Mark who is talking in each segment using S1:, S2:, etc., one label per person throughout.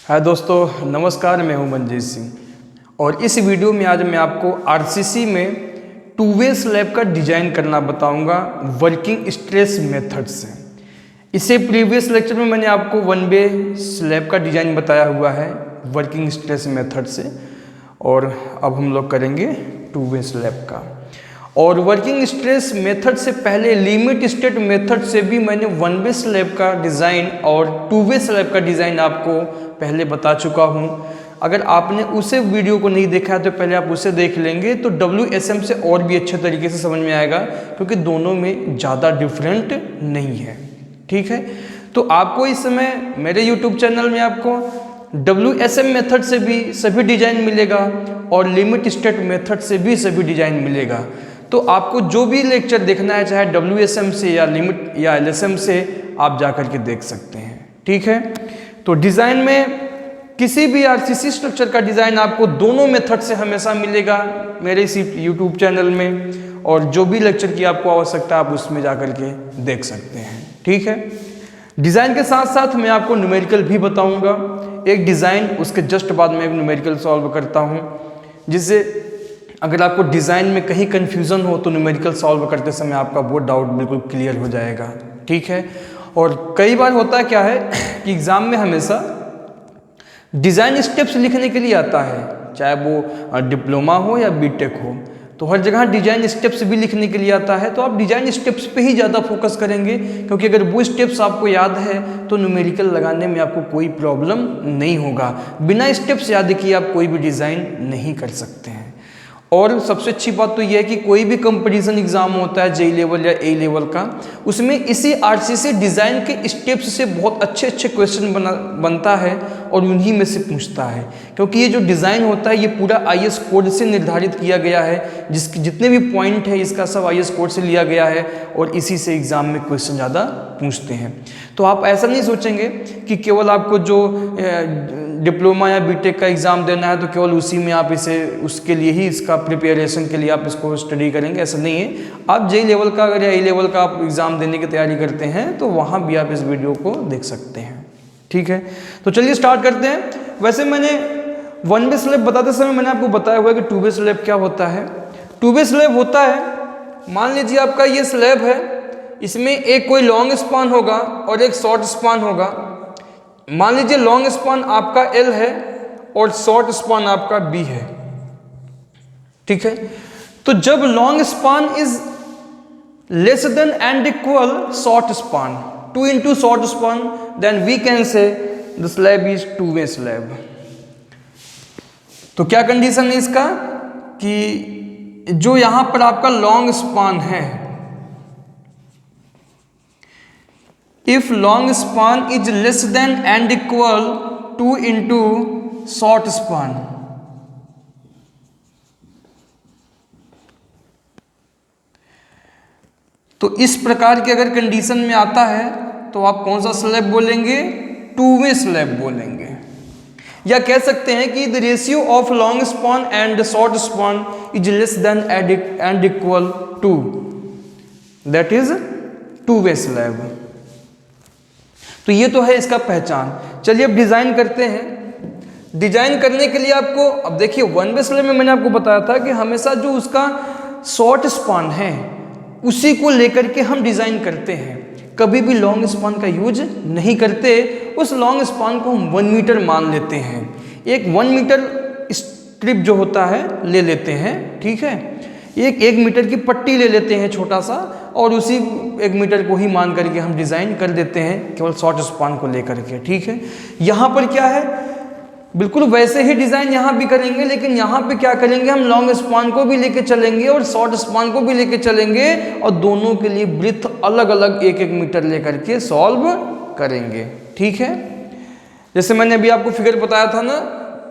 S1: हाय दोस्तों, नमस्कार। मैं हूं मंजीत सिंह और इस वीडियो में आज मैं आपको आरसीसी में टू वे स्लैब का डिज़ाइन करना बताऊंगा वर्किंग स्ट्रेस मेथड से। इससे प्रीवियस लेक्चर में मैंने आपको वन वे स्लैब का डिज़ाइन बताया हुआ है वर्किंग स्ट्रेस मेथड से, और अब हम लोग करेंगे टू वे स्लैब का। और वर्किंग स्ट्रेस मेथड से पहले लिमिट स्टेट मेथड से भी मैंने वन वे स्लैब का डिज़ाइन और टू वे स्लैब का डिज़ाइन आपको पहले बता चुका हूं। अगर आपने उसे वीडियो को नहीं देखा है तो पहले आप उसे देख लेंगे तो WSM से और भी अच्छे तरीके से समझ में आएगा, क्योंकि दोनों में ज़्यादा डिफरेंट नहीं है। ठीक है, तो आपको इस समय मेरे YouTube चैनल में आपको WSM मेथड से भी सभी डिज़ाइन मिलेगा और लिमिट स्टेट मेथड से भी सभी डिज़ाइन मिलेगा। तो आपको जो भी लेक्चर देखना है, चाहे WSM से या लिमिट या LSM से, आप जा कर के देख सकते हैं। ठीक है, तो डिज़ाइन में किसी भी आरसीसी स्ट्रक्चर का डिज़ाइन आपको दोनों मेथड से हमेशा मिलेगा मेरे इसी यूट्यूब चैनल में, और जो भी लेक्चर की आपको आवश्यकता आप उसमें जा कर के देख सकते हैं। ठीक है, डिज़ाइन के साथ साथ मैं आपको न्यूमेरिकल भी बताऊंगा। एक डिज़ाइन, उसके जस्ट बाद में एक न्यूमेरिकल सॉल्व करता हूं, जिससे अगर आपको डिज़ाइन में कहीं कन्फ्यूज़न हो तो न्यूमेरिकल सॉल्व करते समय आपका वो डाउट बिल्कुल क्लियर हो जाएगा। ठीक है, और कई बार होता है क्या है कि एग्ज़ाम में हमेशा डिज़ाइन स्टेप्स लिखने के लिए आता है, चाहे वो डिप्लोमा हो या बीटेक हो, तो हर जगह डिज़ाइन स्टेप्स भी लिखने के लिए आता है। तो आप डिज़ाइन स्टेप्स पे ही ज़्यादा फोकस करेंगे, क्योंकि अगर वो स्टेप्स आपको याद है तो न्यूमेरिकल लगाने में आपको कोई प्रॉब्लम नहीं होगा। बिना स्टेप्स याद किए आप कोई भी डिज़ाइन नहीं कर सकते हैं। और सबसे अच्छी बात तो यह है कि कोई भी कंपटीशन एग्जाम होता है JEE लेवल या A लेवल का, उसमें इसी आरसीसी डिज़ाइन के स्टेप्स से बहुत अच्छे अच्छे क्वेश्चन बनता है और उन्हीं में से पूछता है, क्योंकि ये जो डिज़ाइन होता है ये पूरा IS कोड से निर्धारित किया गया है। जिसके जितने भी पॉइंट है इसका सब IS कोड से लिया गया है और इसी से एग्ज़ाम में क्वेश्चन ज़्यादा पूछते हैं। तो आप ऐसा नहीं सोचेंगे कि केवल आपको जो डिप्लोमा या बीटेक का एग्ज़ाम देना है तो केवल उसी में आप इसे उसके लिए ही इसका प्रिपरेशन के लिए आप इसको स्टडी करेंगे, ऐसा नहीं है। आप JEE लेवल का अगर या A लेवल का आप एग्ज़ाम देने की तैयारी करते हैं तो वहाँ भी आप इस वीडियो को देख सकते हैं। ठीक है, तो चलिए स्टार्ट करते हैं। वैसे मैंने वन वे स्लैब बताते समय मैंने आपको बताया हुआ है कि टू वे स्लैब क्या होता है। टू वे स्लैब होता है, मान लीजिए आपका ये स्लैब है, इसमें एक कोई लॉन्ग स्पान होगा और एक शॉर्ट स्पान होगा। मान लीजिए लॉन्ग स्पान आपका L है और शॉर्ट स्पान आपका B है। ठीक है, तो जब long span is less than and equal short span, 2 into short span, then we can say the slab is two way slab. तो क्या कंडीशन है इसका कि जो यहां पर आपका लॉन्ग स्पान है, if long span is less than and equal 2 into short span, तो इस प्रकार की अगर कंडीशन में आता है तो आप कौन सा स्लैब बोलेंगे? टू वे स्लैब बोलेंगे। या कह सकते हैं कि the ratio of long span and short span is less than and equal to, that is two way slab. तो ये तो है इसका पहचान। चलिए अब डिज़ाइन करते हैं। डिज़ाइन करने के लिए आपको, अब देखिए वन वे स्लैब में मैंने आपको बताया था कि हमेशा जो उसका शॉर्ट स्पान है उसी को लेकर के हम डिज़ाइन करते हैं, कभी भी लॉन्ग स्पान का यूज नहीं करते। उस लॉन्ग स्पान को हम 1 मीटर मान लेते हैं, एक 1 मीटर स्ट्रिप जो होता है ले लेते हैं। ठीक है, एक 1 मीटर की पट्टी ले लेते हैं छोटा सा, और उसी 1 मीटर को ही मान करके हम डिज़ाइन कर देते हैं केवल शॉर्ट स्पान को लेकर के। ठीक है, यहाँ पर क्या है, बिल्कुल वैसे ही डिज़ाइन यहाँ भी करेंगे, लेकिन यहाँ पे क्या करेंगे, हम लॉन्ग स्पान को भी लेके चलेंगे और शॉर्ट स्पान को भी लेके चलेंगे, और दोनों के लिए ब्रीथ अलग अलग 1-1 मीटर लेकर के सॉल्व करेंगे। ठीक है, जैसे मैंने अभी आपको फिगर बताया था ना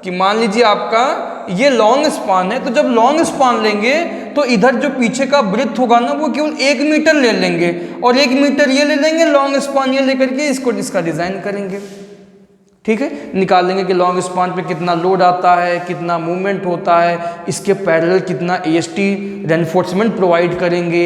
S1: कि मान लीजिए आपका ये लॉन्ग स्पान है, तो जब लॉन्ग स्पान लेंगे तो इधर जो पीछे का ब्रीथ होगा ना वो केवल 1 मीटर ले लेंगे, और 1 मीटर ये ले लेंगे, लॉन्ग स्पान ये लेकर के इसका डिज़ाइन करेंगे। ठीक है, निकालेंगे कि लॉन्ग स्पान पे कितना लोड आता है, कितना मूवमेंट होता है, इसके पैरेलल कितना AST रेनफोर्समेंट प्रोवाइड करेंगे,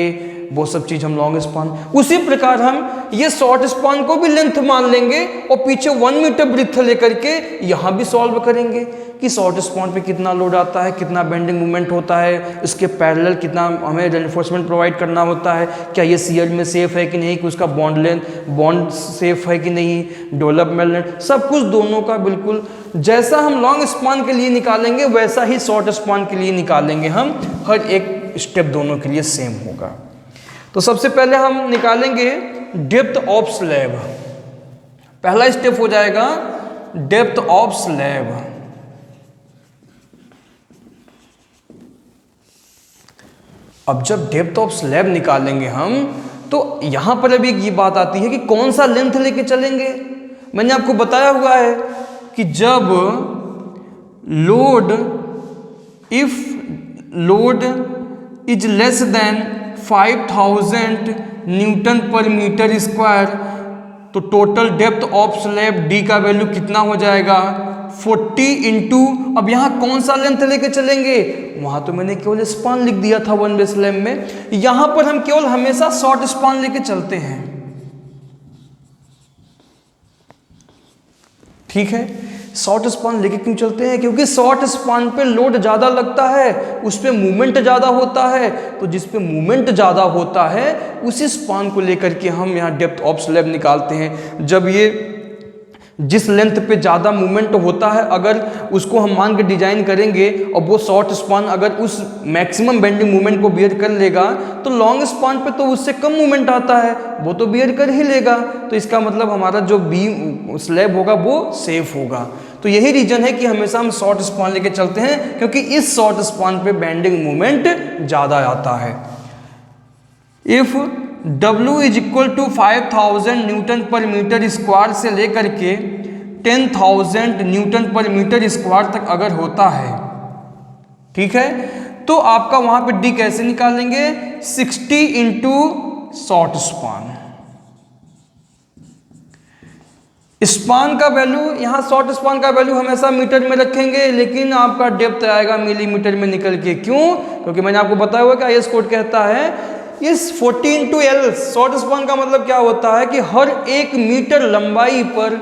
S1: वो सब चीज़ हम लॉन्ग स्पान। उसी प्रकार हम ये शॉर्ट स्पान को भी लेंथ मान लेंगे और पीछे 1 मीटर ब्रीथ लेकर के यहाँ भी सॉल्व करेंगे कि शॉर्ट स्पान पे कितना लोड आता है, कितना बेंडिंग मूवमेंट होता है, इसके पैरेलल कितना हमें रेनफोर्समेंट प्रोवाइड करना होता है, क्या ये शियर में सेफ है कि नहीं, कि उसका बॉन्ड सेफ है कि नहीं, डेवलपमेंट, सब कुछ दोनों का बिल्कुल जैसा हम लॉन्ग स्पान के लिए निकालेंगे वैसा ही शॉर्ट स्पान के लिए निकालेंगे हम। हर एक स्टेप दोनों के लिए सेम होगा। तो सबसे पहले हम निकालेंगे डेप्थ ऑफ स्लैब। पहला स्टेप हो जाएगा डेप्थ ऑफ स्लैब। अब जब डेप्थ ऑफ स्लैब निकालेंगे हम तो यहां पर अभी ये बात आती है कि कौन सा लेंथ लेके चलेंगे। मैंने आपको बताया हुआ है कि जब if load is less then 5000 newton per metre square तो total depth of slab D का वैल्यू कितना हो जाएगा 40 इंटू, अब यहाँ कौन सा लेंथ लेके चलेंगे, वहां तो मैंने केवल स्पान लिख दिया था 1 वे स्लैब में, यहां पर हम केवल हमेशा शॉर्ट स्पान लेके चलते हैं। ठीक है, शॉर्ट स्पान लेके क्यों चलते हैं, क्योंकि शॉर्ट स्पान पे लोड ज़्यादा लगता है, उस पर मूवमेंट ज़्यादा होता है, तो जिस पे मूवमेंट ज़्यादा होता है उसी स्पान को लेकर के हम यहाँ डेप्थ ऑफ स्लैब निकालते हैं। जब ये जिस लेंथ पे ज़्यादा मूवमेंट होता है अगर उसको हम मान के डिजाइन करेंगे और वो शॉर्ट स्पान अगर उस मैक्सिमम बेंडिंग मूवमेंट को बियर कर लेगा तो लॉन्ग स्पान पे तो उससे कम मूवमेंट आता है, वो तो बियर कर ही लेगा, तो इसका मतलब हमारा जो बीम स्लैब होगा वो सेफ होगा। तो यही रीजन है कि हमेशा हम शॉर्ट स्पान लेके चलते हैं, क्योंकि इस शॉर्ट स्पान पे बेंडिंग मूवमेंट ज़्यादा आता है। If W is equal to 5000 newton per metre square से लेकर के 10,000 न्यूटन पर मीटर स्क्वायर तक अगर होता है, ठीक है, तो आपका वहां पे D कैसे निकालेंगे, 60 इंटू शॉर्ट स्पान। स्पान का वैल्यू यहाँ शॉर्ट स्पान का वैल्यू हमेशा मीटर में रखेंगे, लेकिन आपका डेप्थ आएगा मिलीमीटर में निकल के। क्यों, क्योंकि मैंने आपको बताया हुआ कि आईएस कोड कहता है इस 40 इंटू एल शॉर्ट स्पान का मतलब क्या होता है कि हर 1 मीटर लंबाई पर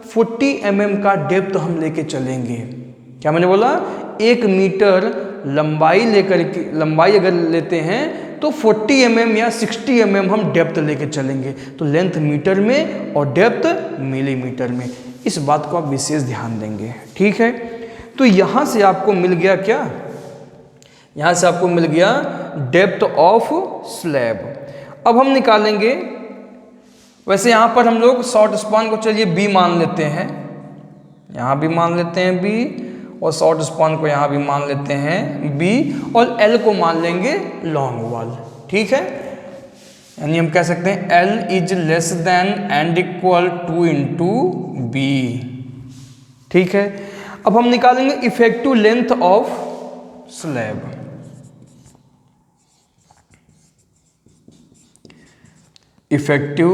S1: 40 mm का डेप्थ हम लेके चलेंगे। क्या मैंने बोला, 1 मीटर लंबाई लेकर के, लंबाई अगर लेते हैं तो 40 mm या 60 mm हम डेप्थ लेके चलेंगे। तो लेंथ मीटर में और डेप्थ मिलीमीटर में, इस बात को आप विशेष ध्यान देंगे। ठीक है, तो यहाँ से आपको मिल गया क्या, यहाँ से आपको मिल गया डेप्थ ऑफ स्लैब। अब हम निकालेंगे, वैसे यहाँ पर हम लोग शॉर्ट स्पान को चलिए बी मान लेते हैं, यहाँ भी मान लेते हैं बी, और शॉर्ट स्पान को यहाँ भी मान लेते हैं बी, और एल को मान लेंगे लॉन्ग वाल। ठीक है, यानी हम कह सकते हैं L is less than and equal 2 into B. ठीक है, अब हम निकालेंगे effective length of slab. Effective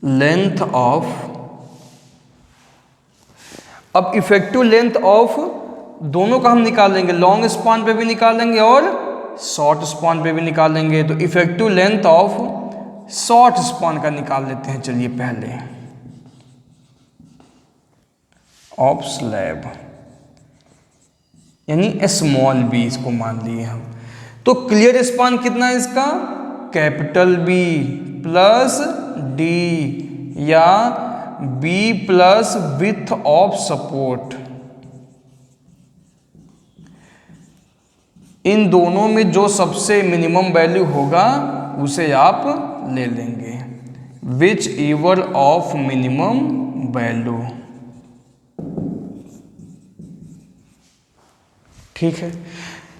S1: length of, अब इफेक्टिव लेंथ ऑफ दोनों का हम निकालेंगे, लॉन्ग स्पान पे भी निकालेंगे और शॉर्ट स्पान पे भी निकालेंगे। तो effective length of short span का निकाल लेते हैं, चलिए पहले ऑफ स्लैब, यानी स्मॉल बी इसको मान लिए हम। तो क्लियर स्पान कितना है इसका, कैपिटल बी प्लस डी या B plus width of support, इन दोनों में जो सबसे मिनिमम वैल्यू होगा उसे आप ले लेंगे, whichever of minimum value. ठीक है,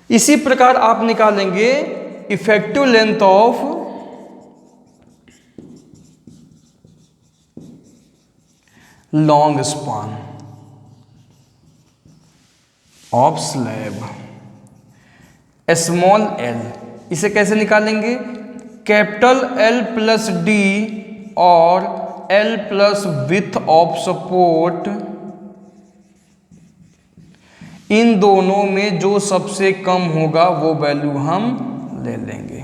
S1: इसी प्रकार आप निकालेंगे effective length of long span of slab, small L. इसे कैसे निकालेंगे, कैपिटल एल प्लस डी और L plus width of support, इन दोनों में जो सबसे कम होगा वो वैल्यू हम ले लेंगे।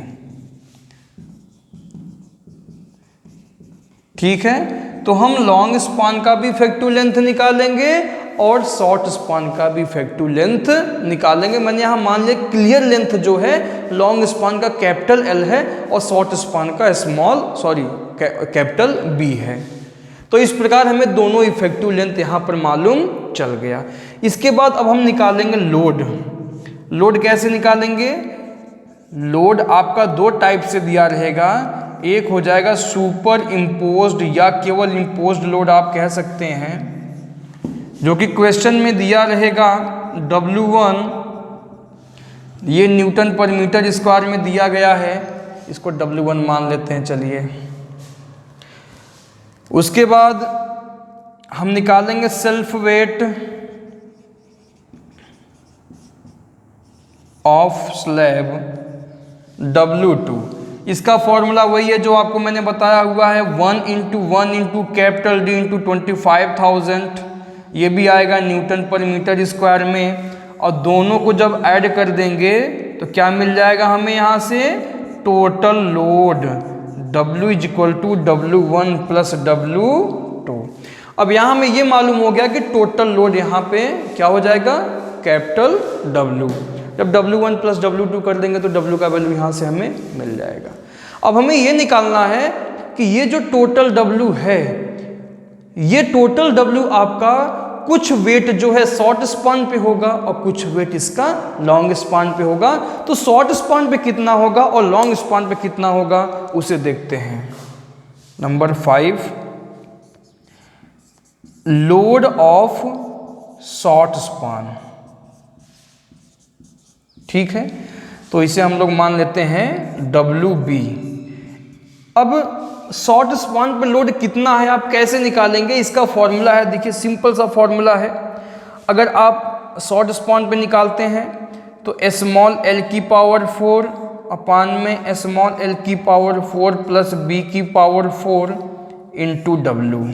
S1: ठीक है, तो हम लॉन्ग स्पान का भी इफेक्टिव लेंथ निकालेंगे और शॉर्ट स्पान का भी इफेक्टिव लेंथ निकालेंगे। मैंने यहाँ मान लिया क्लियर लेंथ जो है लॉन्ग स्पान का कैपिटल L है और शॉर्ट स्पान का कैपिटल B है। तो इस प्रकार हमें दोनों इफेक्टिव लेंथ यहाँ पर मालूम चल गया। इसके बाद अब हम निकालेंगे लोड। लोड कैसे निकालेंगे? लोड आपका दो टाइप से दिया रहेगा, एक हो जाएगा सुपर इम्पोज्ड या केवल इम्पोज्ड लोड आप कह सकते हैं, जो कि क्वेश्चन में दिया रहेगा W1, ये न्यूटन पर मीटर स्क्वायर में दिया गया है, इसको W1 मान लेते हैं। चलिए, उसके बाद हम निकालेंगे self weight of slab W2। इसका फॉर्मूला वही है जो आपको मैंने बताया हुआ है, 1 इंटू कैपिटल D इंटू 25,000, ये भी आएगा न्यूटन पर मीटर स्क्वायर में, और दोनों को जब ऐड कर देंगे तो क्या मिल जाएगा हमें यहाँ से? Total load W equal to W1 plus W2। अब यहाँ हमें ये मालूम हो गया कि टोटल लोड यहाँ पे क्या हो जाएगा? Capital W। जब W1 प्लस W2 कर देंगे तो W का वैल्यू यहाँ से हमें मिल जाएगा। अब हमें ये निकालना है कि ये जो टोटल W है, ये टोटल W आपका कुछ वेट जो है शॉर्ट स्पान पे होगा और कुछ वेट इसका लॉन्ग स्पान पे होगा। तो शॉर्ट स्पान पे कितना होगा और लॉन्ग स्पान पे कितना होगा उसे देखते हैं। Number 5, load of short span. ठीक है, तो इसे हम लोग मान लेते हैं WB। अब शॉर्ट स्पान पर लोड कितना है आप कैसे निकालेंगे? इसका फॉर्मूला है, देखिए सिंपल सा फॉर्मूला है। अगर आप शॉर्ट स्पान पे निकालते हैं तो स्मॉल l की पावर 4 अपान में स्मॉल l की पावर 4 प्लस b की पावर 4 इंटू W।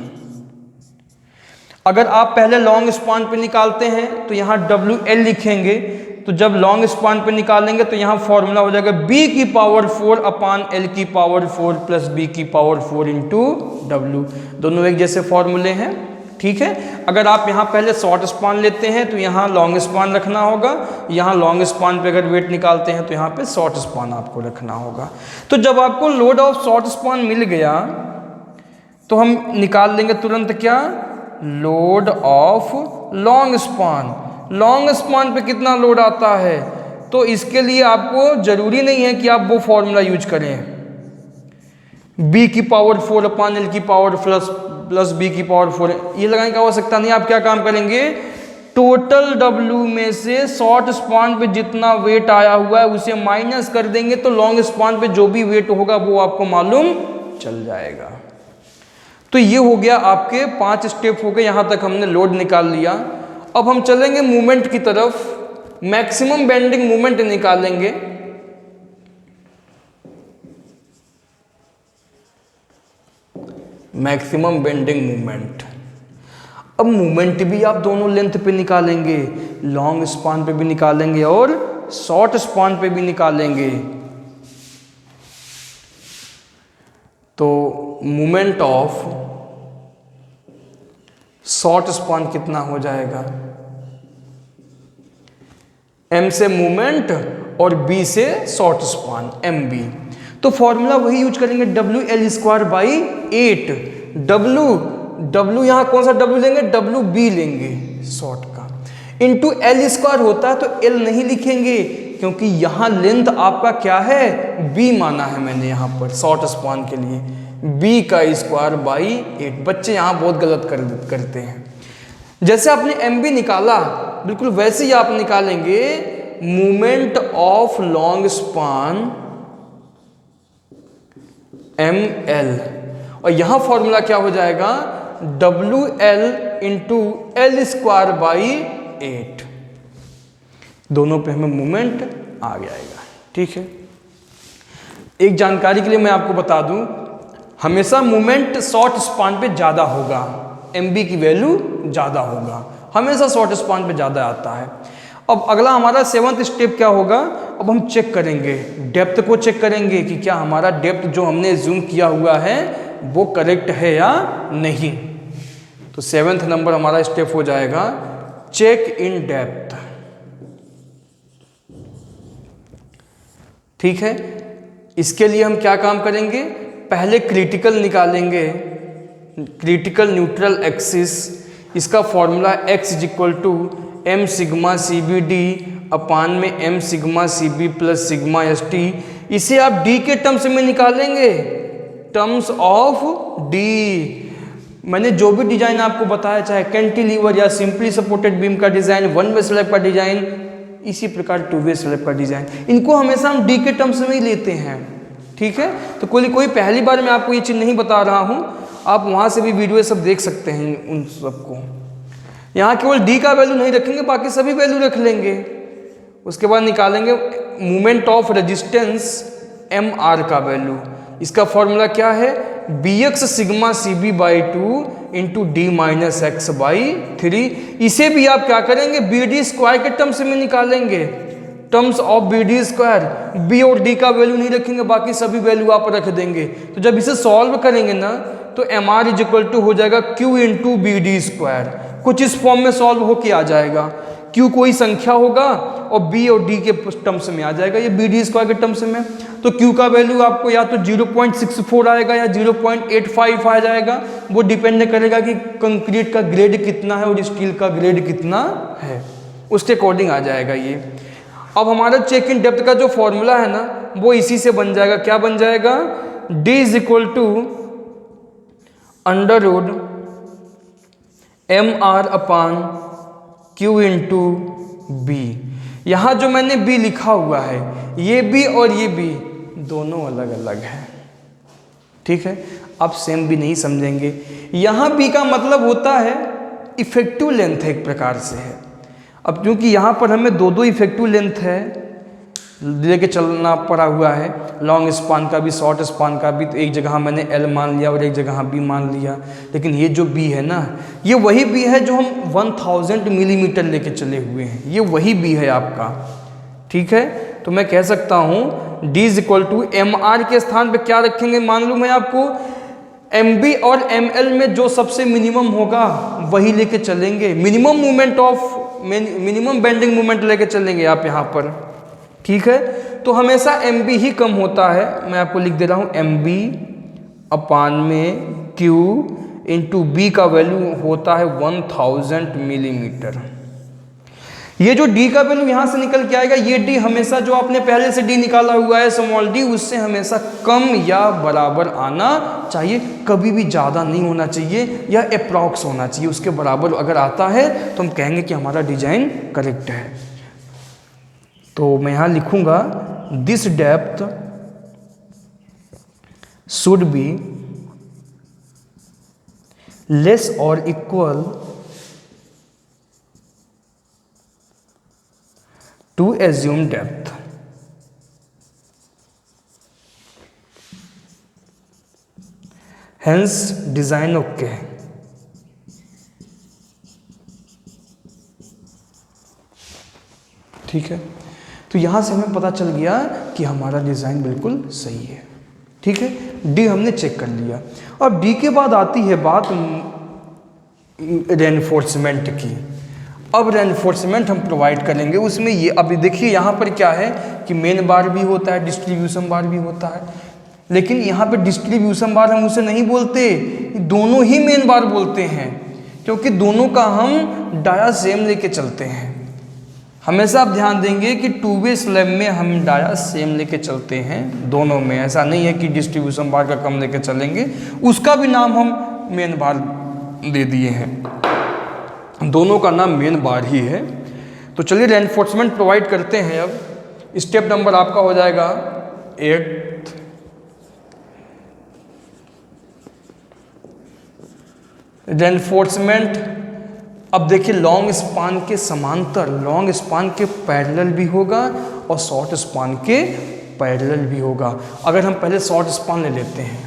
S1: अगर आप पहले लॉन्ग स्पान पे निकालते हैं तो यहाँ WL लिखेंगे, तो जब लॉन्ग स्पान पे निकालेंगे तो यहाँ फॉर्मूला हो जाएगा b की पावर 4 अपान l की पावर 4 प्लस b की पावर 4 इंटू W। दोनों एक जैसे फॉर्मूले हैं। ठीक है, अगर आप यहाँ पहले शॉर्ट स्पान लेते हैं तो यहाँ लॉन्ग स्पान रखना होगा, यहाँ लॉन्ग स्पान पे अगर वेट निकालते हैं तो यहाँ पे शॉर्ट स्पान आपको रखना होगा। तो जब आपको लोड ऑफ शॉर्ट स्पान मिल गया तो हम निकाल लेंगे तुरंत क्या? Load of long span. Long span पे कितना लोड आता है? तो इसके लिए आपको जरूरी नहीं है कि आप वो फॉर्मूला यूज करें, b की पावर 4 अपान l की पावर प्लस b की पावर 4, ये लगाने की आवश्यकता नहीं। आप क्या काम करेंगे? टोटल W में से शॉर्ट स्पान पे जितना वेट आया हुआ है उसे माइनस कर देंगे तो लॉन्ग स्पान पे जो भी वेट होगा वो आपको मालूम चल जाएगा। तो ये हो गया आपके 5 स्टेप हो गए, यहाँ तक हमने लोड निकाल लिया। अब हम चलेंगे मूवमेंट की तरफ, मैक्सिमम बेंडिंग मूवमेंट निकालेंगे। मैक्सिमम बेंडिंग मूवमेंट, अब मूवमेंट भी आप दोनों लेंथ पे निकालेंगे, लॉन्ग स्पान पे भी निकालेंगे और शॉर्ट स्पान पे भी निकालेंगे। तो मूवमेंट ऑफ शॉर्ट स्पान कितना हो जाएगा? M से मूवमेंट और B से शॉर्ट स्पान MB। तो फॉर्मूला वही यूज करेंगे, WL स्क्वायर बाई 8। W यहाँ कौन सा W लेंगे? WB लेंगे शॉर्ट का, इंटू L स्क्वायर होता है तो L नहीं लिखेंगे क्योंकि यहाँ लेंथ आपका क्या है? B माना है मैंने यहाँ पर शॉर्ट स्पान के लिए, b का स्क्वायर बाई 8। बच्चे यहाँ बहुत गलत करते हैं। जैसे आपने MB निकाला बिल्कुल वैसे ही आप निकालेंगे movement of long span ML, और यहाँ फॉर्मूला क्या हो जाएगा? WL into L square by 8। दोनों पे हमें मूवमेंट आ जाएगा। ठीक है, एक जानकारी के लिए मैं आपको बता दूं, हमेशा मूवमेंट शॉर्ट स्पान पे ज़्यादा होगा, MB की वैल्यू ज़्यादा होगा, हमेशा शॉर्ट स्पान पे ज़्यादा आता है। अब अगला हमारा 7th स्टेप क्या होगा? अब हम चेक करेंगे डेप्थ को, चेक करेंगे कि क्या हमारा डेप्थ जो हमने जूम किया हुआ है वो करेक्ट है या नहीं। तो 7th नंबर हमारा स्टेप हो जाएगा चेक इन डेप्थ। ठीक है, इसके लिए हम क्या काम करेंगे, पहले क्रिटिकल निकालेंगे, क्रिटिकल न्यूट्रल एक्सिस। इसका formula x is equal to m sigma C B D upon में m sigma C B plus sigma S T. इसे आप d के टर्म्स में निकालेंगे, टर्म्स ऑफ d। मैंने जो भी डिजाइन आपको बताया, चाहे कैंटिलीवर या सिंपली सपोर्टेड बीम का डिजाइन, वन वे स्लैब का डिजाइन, इसी प्रकार टू वे स्लैब का डिजाइन, इनको हमेशा हम डी के टर्म्स में ही लेते हैं। ठीक है, तो कोई पहली बार मैं आपको ये चीज़ नहीं बता रहा हूँ, आप वहाँ से भी वीडियो सब देख सकते हैं उन सबको। यहाँ केवल डी का वैल्यू नहीं रखेंगे, बाकी सभी वैल्यू रख लेंगे। उसके बाद निकालेंगे moment of resistance M R का वैल्यू। इसका फॉर्मूला क्या है, B X sigma C B by two into D minus X by three. इसे भी आप क्या करेंगे, बी डी स्क्वायर के टर्म्स में निकालेंगे, terms of B D square. B और डी का वैल्यू नहीं रखेंगे, बाकी सभी वैल्यू आप रख देंगे। तो जब इसे सॉल्व करेंगे ना, तो M R is equal to हो जाएगा Q into B D square. कुछ इस फॉर्म में सॉल्व होके आ जाएगा, क्यू कोई संख्या होगा और बी और डी के टर्म्स में आ जाएगा, ये बी डी स्क्वायर के टर्म्स में। तो क्यू का वैल्यू आपको या तो 0.64 आएगा या 0.85 आ जाएगा, वो डिपेंड करेगा कि कंक्रीट का ग्रेड कितना है और स्टील का ग्रेड कितना है, उसके अकॉर्डिंग आ जाएगा ये। अब हमारा चेक इन डेप्थ का जो फॉर्मूला है ना, वो इसी से बन जाएगा। क्या बन जाएगा, D is equal to under root M R upon Q into B. यहाँ जो मैंने B लिखा हुआ है, ये B और ये B दोनों अलग अलग है। ठीक है, आप सेम भी नहीं समझेंगे। यहाँ B का मतलब होता है इफेक्टिव लेंथ है, एक प्रकार से है। अब क्योंकि यहाँ पर हमें दो इफेक्टिव लेंथ है लेके चलना पड़ा हुआ है, लॉन्ग स्पान का भी शॉर्ट स्पान का भी, तो एक जगह मैंने L मान लिया और एक जगह B मान लिया। लेकिन ये जो B है ना, ये वही B है जो हम 1000 मिलीमीटर लेके चले हुए हैं, ये वही B है आपका। ठीक है, तो मैं कह सकता हूँ D is equal to M R के स्थान पे क्या रखेंगे, मान लो मैं आपको MB और ML में जो सबसे मिनिमम होगा वही लेके चलेंगे। Minimum movement of minimum bending movement लेके चलेंगे आप यहाँ पर। ठीक है, तो हमेशा MB ही कम होता है। मैं आपको लिख दे रहा हूँ MB अपान में Q इंटू B का वैल्यू होता है 1000 मिलीमीटर। ये जो D का वैल्यू यहाँ से निकल के आएगा, ये D हमेशा जो आपने पहले से D निकाला हुआ है स्मॉल d, उससे हमेशा कम या बराबर आना चाहिए, कभी भी ज़्यादा नहीं होना चाहिए, या अप्रॉक्स होना चाहिए। उसके बराबर अगर आता है तो हम कहेंगे कि हमारा डिजाइन करेक्ट है। तो मैं यहाँ लिखूंगा this depth should be less और equal to assume depth. Hence design okay. ठीक है, तो यहां से हमें पता चल गया कि हमारा डिजाइन बिल्कुल सही है। ठीक है, डी हमने चेक कर लिया। अब डी के बाद आती है बात रेनफोर्समेंट की। अब रेनफोर्समेंट हम प्रोवाइड करेंगे उसमें। ये अभी देखिए यहाँ पर क्या है कि मेन बार भी होता है, डिस्ट्रीब्यूशन बार भी होता है, लेकिन यहाँ पे डिस्ट्रीब्यूशन बार हम उसे नहीं बोलते, दोनों ही मेन बार बोलते हैं, क्योंकि दोनों का हम डाया सेम लेके चलते हैं। हमेशा आप ध्यान देंगे कि टू वे स्लैब में हम डाया सेम लेके चलते हैं दोनों में। ऐसा नहीं है कि डिस्ट्रीब्यूशन बार का कम लेके चलेंगे, उसका भी नाम हम मेन बार दे दिए हैं, दोनों का नाम मेन बार ही है। तो चलिए रेनफोर्समेंट प्रोवाइड करते हैं। अब स्टेप नंबर आपका हो जाएगा 8। रेनफोर्समेंट, अब देखिए लॉन्ग स्पान के समांतर, लॉन्ग स्पान के पैरेलल भी होगा और शॉर्ट स्पान के पैरेलल भी होगा। अगर हम पहले शॉर्ट स्पान ले लेते हैं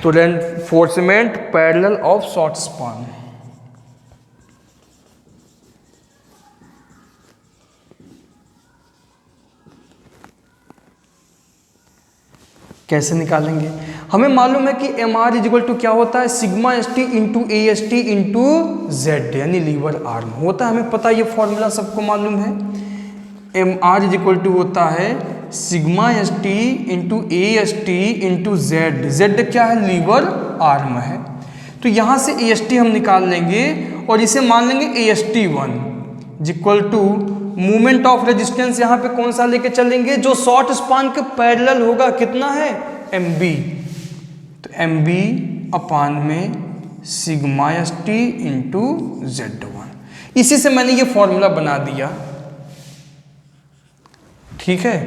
S1: तो reinforcement parallel of short span. कैसे निकालेंगे? हमें मालूम है कि M R is equal to क्या होता है, sigma S T into A S T into Z, यानी लीवर आर्म होता है, हमें पता है, ये फॉर्मूला सबको मालूम है। M R is equal to होता है sigma S T into A S T into Z, Z क्या है, लीवर आर्म है। तो यहाँ से ए एस टी हम निकाल लेंगे और इसे मान लेंगे A S T one is equal to movement of resistance, यहाँ पे कौन सा लेके चलेंगे, जो शॉर्ट स्पान के पैरेलल होगा, कितना है, एम बी, तो एम बी अपान में sigma S T into Z one. इसी से मैंने ये फॉर्मूला बना दिया, ठीक है।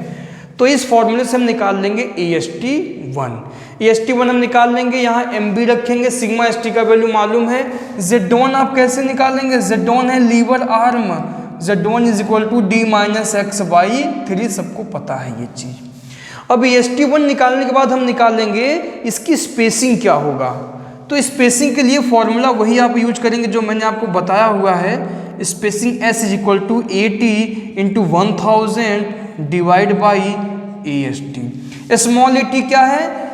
S1: तो इस फॉर्मूले से हम निकाल लेंगे A S T one, A S T one हम निकाल लेंगे, यहाँ एम बी रखेंगे, सिग्मा एस टी का वैल्यू मालूम है, जेड वन आप कैसे निकालेंगे, जेड वन है lever arm, Z1 is equal to D minus X by three, सबको पता है ये चीज। अब ST1 निकालने के बाद हम निकालेंगे इसकी स्पेसिंग क्या होगा। तो स्पेसिंग के लिए फॉर्मूला वही आप यूज करेंगे जो मैंने आपको बताया हुआ है, spacing S is equal to A T into 1000 divide by A S T. Small A T क्या है,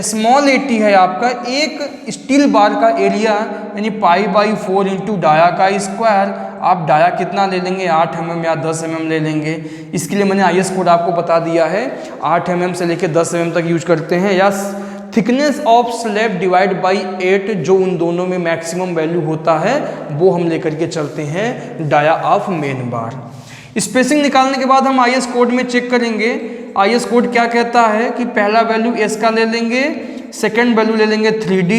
S1: स्मॉल ए टी है आपका एक स्टील बार का एरिया, यानी पाई बाई 4 इंटू डाया का स्क्वायर। आप डाया कितना ले लेंगे, 8 mm या 10 mm ले लेंगे। इसके लिए मैंने IS कोड आपको बता दिया है, 8 mm से लेकर 10 mm तक यूज करते हैं। या thickness of slab divide by 8, जो उन दोनों में मैक्सिमम वैल्यू होता है वो हम लेकर के चलते हैं dia of main bar. Spacing निकालने के बाद हम IS कोड में चेक करेंगे। IS कोड क्या कहता है कि पहला वैल्यू S का ले लेंगे, सेकेंड वैल्यू ले लेंगे 3D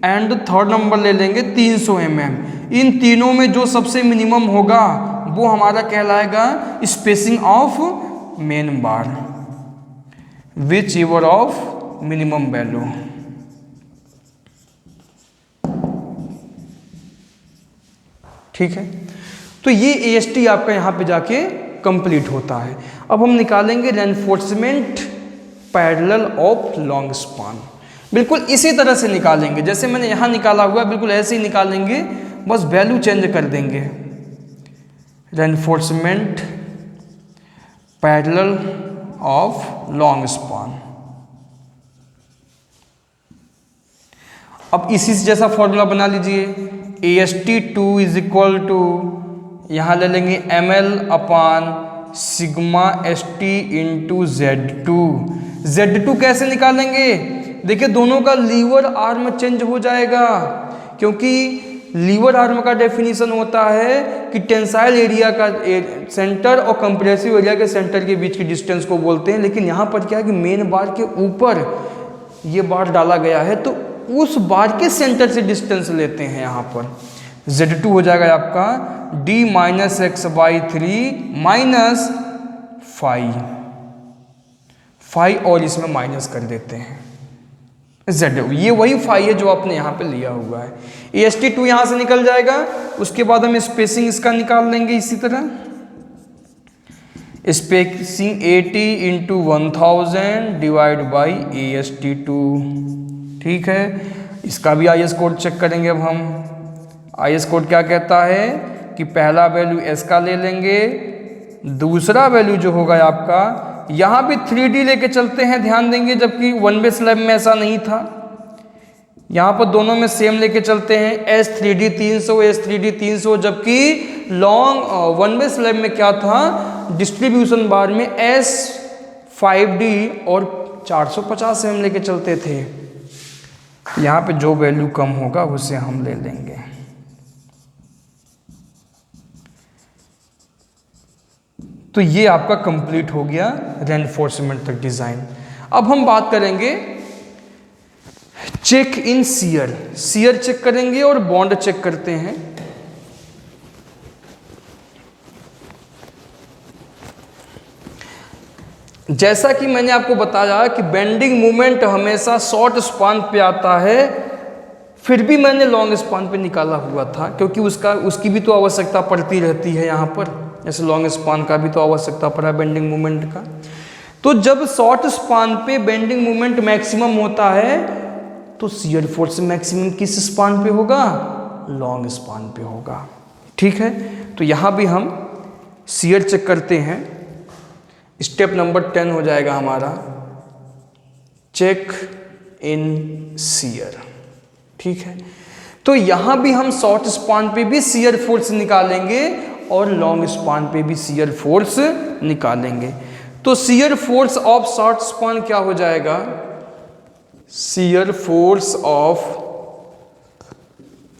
S1: एंड थर्ड नंबर ले लेंगे 300 mm। इन तीनों में जो सबसे मिनिमम होगा वो हमारा कहलाएगा spacing of main bar, which ever of minimum value. ठीक है, तो ये AST आपका यहाँ पे जाके कंप्लीट होता है। अब हम निकालेंगे reinforcement parallel of long span. बिल्कुल इसी तरह से निकालेंगे जैसे मैंने यहाँ निकाला हुआ है, बिल्कुल ऐसे ही निकालेंगे, बस वैल्यू चेंज कर देंगे। Reinforcement parallel of long span. अब इसी से जैसा फॉर्मूला बना लीजिए, AST2 इज इक्वल टू, यहाँ ले लेंगे ml अपान sigma ST into Z2। Z2 कैसे निकालेंगे, देखिए दोनों का लीवर आर्म चेंज हो जाएगा, क्योंकि लीवर आर्म का डेफिनेशन होता है कि टेंसाइल एरिया का सेंटर और कंप्रेसिव एरिया के सेंटर के बीच की डिस्टेंस को बोलते हैं। लेकिन यहाँ पर क्या है कि मेन बार के ऊपर ये बार डाला गया है, तो उस बार के सेंटर से डिस्टेंस लेते हैं। यहाँ पर Z2 हो जाएगा आपका d minus X by 3 minus 5 और इसमें माइनस कर देते हैं Z, ये वही 5 है जो आपने यहाँ पे लिया हुआ है। AST2 यहाँ से निकल जाएगा, उसके बाद हम स्पेसिंग इसका निकाल लेंगे इसी तरह, spacing AT into 1000 divide by AST2। ठीक है, इसका भी IS कोड चेक करेंगे। अब हम IS कोड क्या कहता है कि पहला वैल्यू S का ले लेंगे, दूसरा वैल्यू जो होगा आपका, यहाँ भी 3D लेके चलते हैं, ध्यान देंगे, जबकि वन वे स्लैब में ऐसा नहीं था। यहाँ पर दोनों में सेम लेके चलते हैं, S3D 300 S3D 300, जबकि लॉन्ग वन वे स्लैब में क्या था, डिस्ट्रीब्यूशन बार में S5D और 450 mm लेके चलते थे। यहाँ पे जो वैल्यू कम होगा उसे हम ले लेंगे। तो ये आपका कंप्लीट हो गया रेनफोर्समेंट तक डिजाइन। अब हम बात करेंगे check in shear. Shear check करेंगे और बॉन्ड चेक करते हैं। जैसा कि मैंने आपको बताया कि बेंडिंग मोमेंट हमेशा शॉर्ट स्पान पे आता है, फिर भी मैंने लॉन्ग स्पान पे निकाला हुआ था, क्योंकि उसकी भी तो आवश्यकता पड़ती रहती है। यहाँ पर जैसे लॉन्ग स्पान का भी तो आवश्यकता पड़ा बेंडिंग मोमेंट का। तो जब शॉर्ट स्पान पे बेंडिंग मोमेंट मैक्सिमम होता है, तो शियर फोर्स मैक्सिमम किस स्पान पे होगा, लॉन्ग स्पान पे होगा। ठीक है, तो यहाँ भी हम शियर चेक करते हैं। स्टेप नंबर 10 हो जाएगा हमारा, चेक इन शियर। ठीक है, तो यहां भी हम शॉर्ट स्पान पे भी शियर फोर्स निकालेंगे और लॉन्ग स्पान पे भी शियर फोर्स निकालेंगे। तो shear force of short span क्या हो जाएगा? Shear force of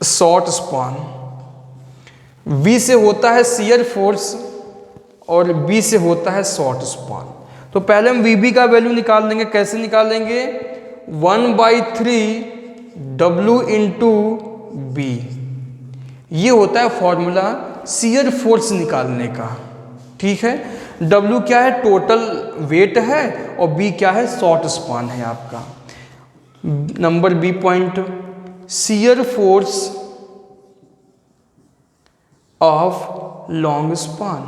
S1: short span, V से होता है शियर फोर्स और B से होता है शॉर्ट स्पान। तो पहले हम VB का वैल्यू निकाल लेंगे। कैसे निकालेंगे? 1/3 W इंटू B, ये होता है फॉर्मूला शियर फोर्स निकालने का। ठीक है, W क्या है? टोटल वेट है, और B क्या है? शॉर्ट स्पान है आपका। Number B point, shear force of long span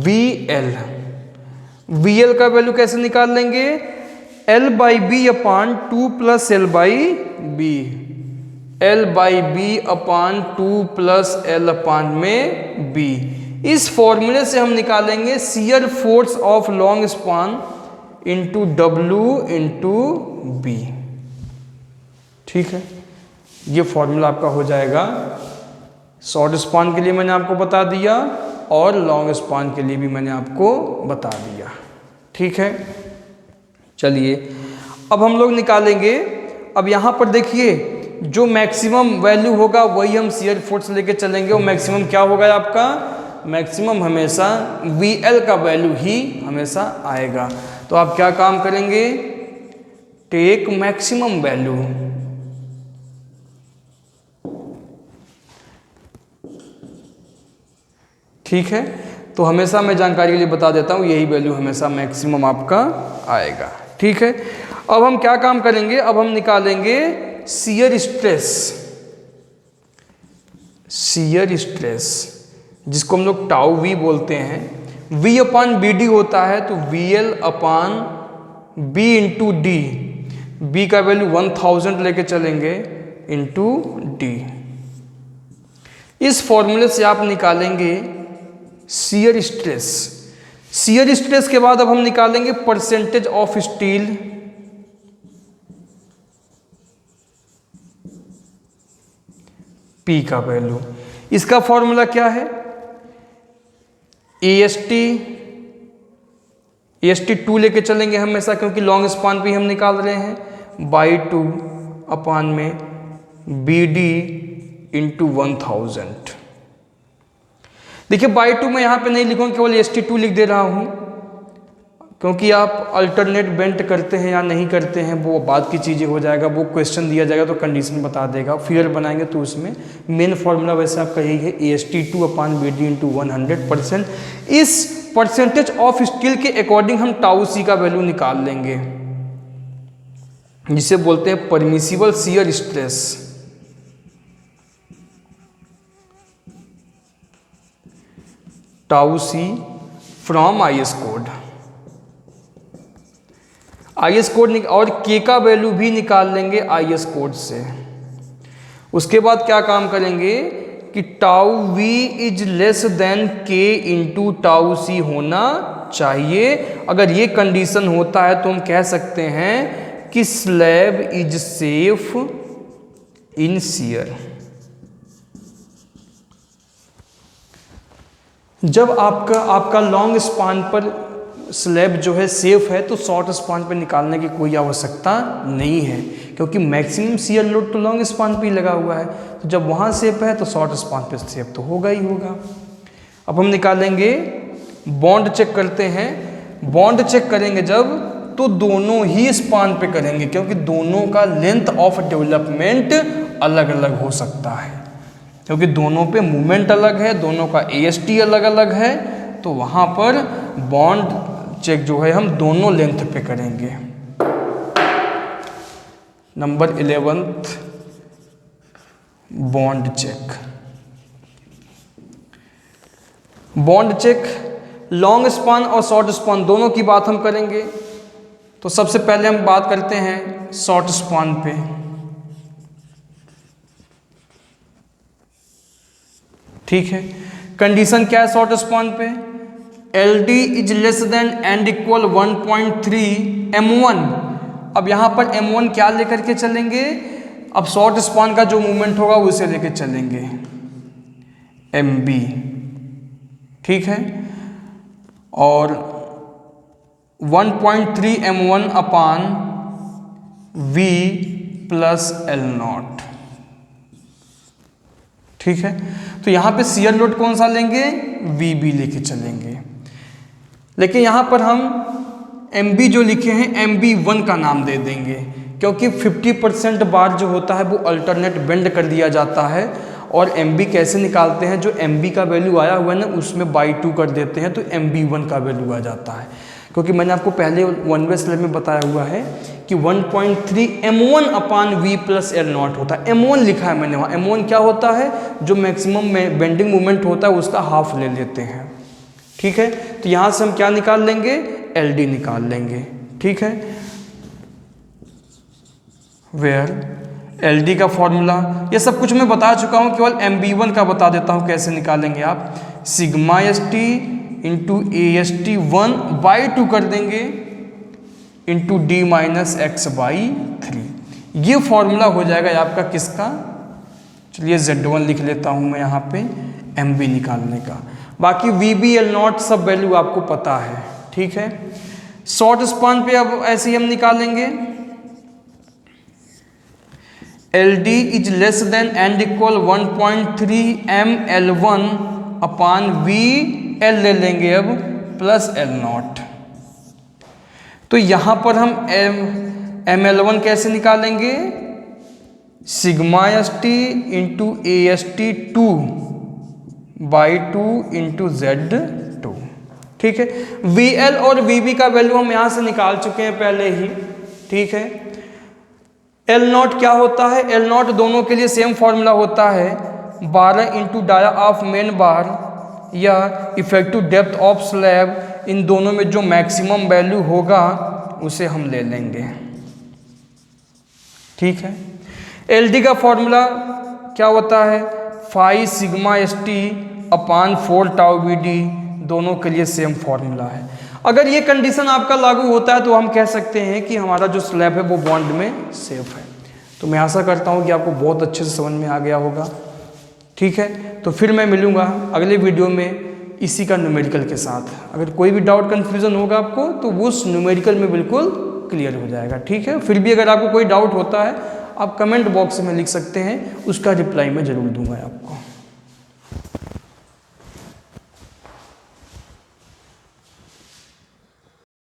S1: VL। VL का वैल्यू कैसे निकाल लेंगे? L/B/2 plus L/B, L/B/2 plus L/B। इस फॉर्मूले से हम निकालेंगे shear force of long span into W into B। ठीक है, ये फॉर्मूला आपका हो जाएगा। शॉर्ट स्पान के लिए मैंने आपको बता दिया और लॉन्ग स्पान के लिए भी मैंने आपको बता दिया। ठीक है, चलिए अब हम लोग निकालेंगे। अब यहाँ पर देखिए, जो मैक्सिमम वैल्यू होगा वही हम शियर फोर्स लेके चलेंगे। और मैक्सिमम क्या होगा आपका? मैक्सिमम हमेशा VL का वैल्यू ही हमेशा आएगा। तो आप क्या काम करेंगे? Take maximum value. ठीक है, तो हमेशा मैं जानकारी के लिए बता देता हूँ, यही वैल्यू हमेशा मैक्सिमम आपका आएगा। ठीक है, अब हम क्या काम करेंगे? अब हम निकालेंगे शियर स्ट्रेस। शियर स्ट्रेस जिसको हम लोग टाउ V बोलते हैं, V/BD होता है, तो VL/B इंटू D। B का वैल्यू 1000 लेके चलेंगे इंटू D। इस फॉर्मूले से आप निकालेंगे शियर स्ट्रेस। शियर स्ट्रेस के बाद अब हम निकालेंगे परसेंटेज ऑफ स्टील। P का वैल्यू, इसका फॉर्मूला क्या है? AST/2 लेके चलेंगे हमेशा, क्योंकि लॉन्ग स्पान पे हम निकाल रहे हैं, /2 अपान में BD इंटू 1000। देखिए /2 मैं यहाँ पे नहीं लिखूँगा, केवल AST/2 लिख दे रहा हूँ, क्योंकि आप अल्टरनेट बेंट करते हैं या नहीं करते हैं वो बात की चीज़ें हो जाएगा। वो क्वेश्चन दिया जाएगा तो कंडीशन बता देगा, फिगर बनाएंगे तो उसमें मेन फॉर्मूला वैसे आपका यही है, AST/2/BD इंटू 100%। इस परसेंटेज ऑफ स्टील के अकॉर्डिंग हम टाउ C का वैल्यू निकाल लेंगे, जिसे बोलते हैं permissible shear stress. Tau C from IS code. IS code और K का वैल्यू भी निकाल लेंगे IS कोड से। उसके बाद क्या काम करेंगे कि tau V is less then K into tau C होना चाहिए। अगर ये कंडीशन होता है तो हम कह सकते हैं कि slab is safe in shear. जब आपका लॉन्ग स्पान पर स्लैब जो है सेफ है, तो शॉर्ट स्पान पे निकालने की कोई आवश्यकता नहीं है, क्योंकि मैक्सिमम शियर लोड तो लॉन्ग स्पान पे ही लगा हुआ है। तो जब वहाँ सेफ है तो शॉर्ट स्पान पे सेफ तो होगा ही होगा। अब हम निकालेंगे, बॉन्ड चेक करते हैं। बॉन्ड चेक करेंगे जब, तो दोनों ही स्पान पे करेंगे, क्योंकि दोनों का लेंथ ऑफ डेवलपमेंट अलग अलग हो सकता है, क्योंकि दोनों पे मूवमेंट अलग है, दोनों का AST अलग अलग है। तो वहाँ पर बॉन्ड चेक जो है हम दोनों लेंथ पे करेंगे। Number 11th, bond check. Bond check long span और शॉर्ट स्पान दोनों की बात हम करेंगे। तो सबसे पहले हम बात करते हैं शॉर्ट स्पान पे। ठीक है, कंडीशन क्या है शॉर्ट स्पान पे? L D is less than and equal 1.3 m1। अब यहाँ पर m1 क्या लेकर के चलेंगे, अब शॉर्ट स्पान का जो मूवमेंट होगा उसे लेकर चलेंगे mb, ठीक है। और 1.3 m1 upon v plus L not, ठीक है। तो यहाँ पे शियर लोड कौन सा लेंगे, VB लेके चलेंगे। लेकिन यहाँ पर हम MB जो लिखे हैं MB1 का नाम दे देंगे, क्योंकि 50% बार जो होता है वो अल्टरनेट बेंड कर दिया जाता है। और MB कैसे निकालते हैं, जो MB का वैल्यू आया हुआ है ना उसमें बाई 2 कर देते हैं तो MB1 का वैल्यू आ जाता है। क्योंकि मैंने आपको पहले 1 वे स्लैब में बताया हुआ है कि 1.3 m1 upon v plus L not होता है। m1 लिखा है मैंने वहाँ, m1 क्या होता है, जो मैक्सिमम बेंडिंग मोमेंट होता है उसका हाफ ले लेते हैं, ठीक है। तो यहाँ से हम क्या निकाल लेंगे, LD निकाल लेंगे, ठीक है। वेयर LD का फॉर्मूला ये सब कुछ मैं बता चुका हूँ, केवल MB1 का बता देता हूँ कैसे निकालेंगे आप। सिग्मा ST इंटू AST 1/2 कर देंगे इंटू D माइनस x/3। ये फॉर्मूला हो जाएगा आपका किसका, चलिए Z1 लिख लेता हूँ मैं यहाँ पे MB निकालने का। बाकी VB L नॉट सब वैल्यू आपको पता है, ठीक है। शॉर्ट स्पान पे अब ऐसे ही हम निकालेंगे, LD is less than and equal 1.3 mL1 upon VL ले लेंगे अब प्लस एल नॉट। तो यहाँ पर हम ML1 कैसे निकालेंगे, sigma ST into AST 2/2 into Z2, ठीक है। VL और VB का वैल्यू हम यहाँ से निकाल चुके हैं पहले ही, ठीक है। एल नॉट क्या होता है, एल नॉट दोनों के लिए सेम फॉर्मूला होता है 12 into dia of main bar या इफेक्टिव डेप्थ ऑफ स्लैब, इन दोनों में जो मैक्सिमम वैल्यू होगा उसे हम ले लेंगे, ठीक है। LD का फॉर्मूला क्या होता है, 5 सिग्मा ST अपान 4 टाउ BD, दोनों के लिए सेम फॉर्मूला है। अगर ये कंडीशन आपका लागू होता है तो हम कह सकते हैं कि हमारा जो स्लैब है वो बॉन्ड में सेफ है। तो मैं आशा करता हूँ कि आपको बहुत अच्छे से समझ में आ गया होगा, ठीक है। तो फिर मैं मिलूँगा अगले वीडियो में इसी का न्यूमेरिकल के साथ। अगर कोई भी डाउट कन्फ्यूज़न होगा आपको तो वो उस न्यूमेरिकल में बिल्कुल क्लियर हो जाएगा, ठीक है। फिर भी अगर आपको कोई डाउट होता है आप कमेंट बॉक्स में लिख सकते हैं, उसका रिप्लाई मैं ज़रूर दूंगा आपको।